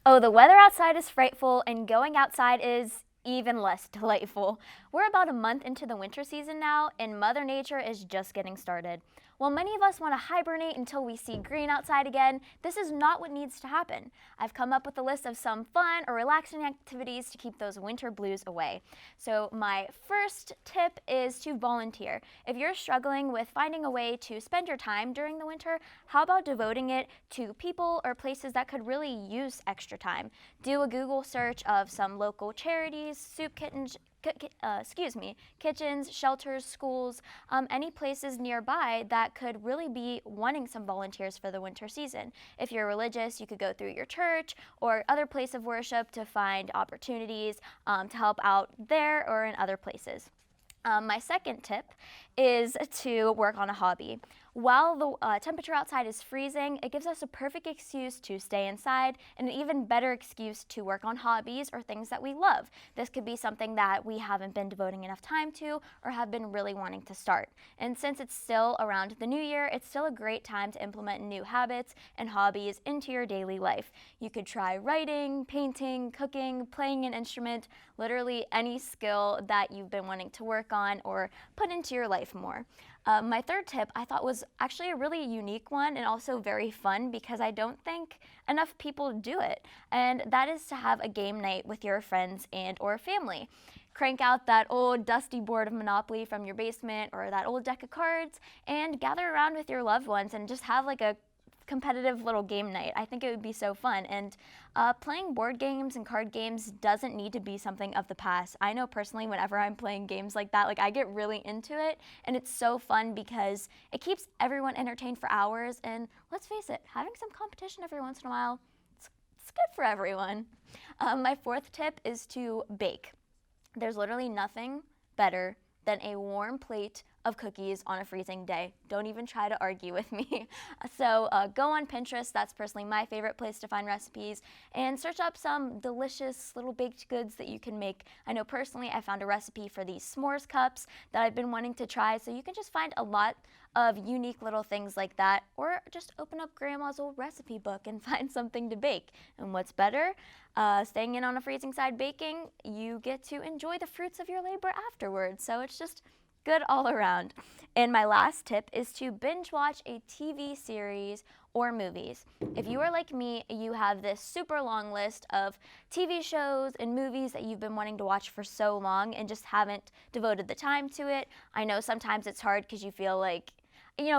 Oh, the weather outside is frightful, and going outside is even less delightful. We're about a month into the winter season now, and Mother Nature is just getting started. While many of us want to hibernate until we see green outside again, this is not what needs to happen. I've come up with a list of some fun or relaxing activities to keep those winter blues away. So, my first tip is to volunteer. If you're struggling with finding a way to spend your time during the winter, how about devoting it to people or places that could really use extra time? Do a Google search of some local charities, soup kitchens, kitchens, shelters, schools, any places nearby that could really be wanting some volunteers for the winter season. If you're religious, you could go through your church or other place of worship to find opportunities to help out there or in other places. My second tip is to work on a hobby. While the temperature outside is freezing, it gives us a perfect excuse to stay inside and an even better excuse to work on hobbies or things that we love. This could be something that we haven't been devoting enough time to or have been really wanting to start. And since it's still around the new year, it's still a great time to implement new habits and hobbies into your daily life. You could try writing, painting, cooking, playing an instrument, literally any skill that you've been wanting to work on or put into your life more. My third tip I thought was actually a really unique one and also very fun because I don't think enough people do it, and that is to have a game night with your friends and or family. Crank out that old dusty board of Monopoly from your basement or that old deck of cards and gather around with your loved ones and just have like a competitive little game night. I think it would be so fun. And playing board games and card games doesn't need to be something of the past. I know personally whenever I'm playing games like that, like I get really into it, and it's so fun because it keeps everyone entertained for hours. And let's face it, having some competition every once in a while, it's good for everyone. My fourth tip is to bake. There's literally nothing better than a warm plate of cookies on a freezing day. Don't even try to argue with me. So go on Pinterest, that's personally my favorite place to find recipes, and search up some delicious little baked goods that you can make. I know personally I found a recipe for these s'mores cups that I've been wanting to try, so you can just find a lot of unique little things like that, or just open up grandma's old recipe book and find something to bake. And what's better, staying in on a freezing side baking, you get to enjoy the fruits of your labor afterwards, so it's just good all around. And my last tip is to binge watch a TV series or movies. If you are like me, you have this super long list of TV shows and movies that you've been wanting to watch for so long and just haven't devoted the time to it. I know sometimes it's hard because you feel like,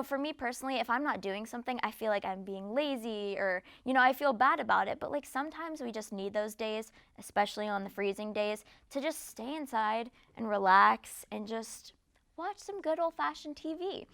for me personally, if I'm not doing something, I feel like I'm being lazy or, I feel bad about it. But like sometimes we just need those days, especially on the freezing days, to just stay inside and relax and just watch some good old-fashioned TV.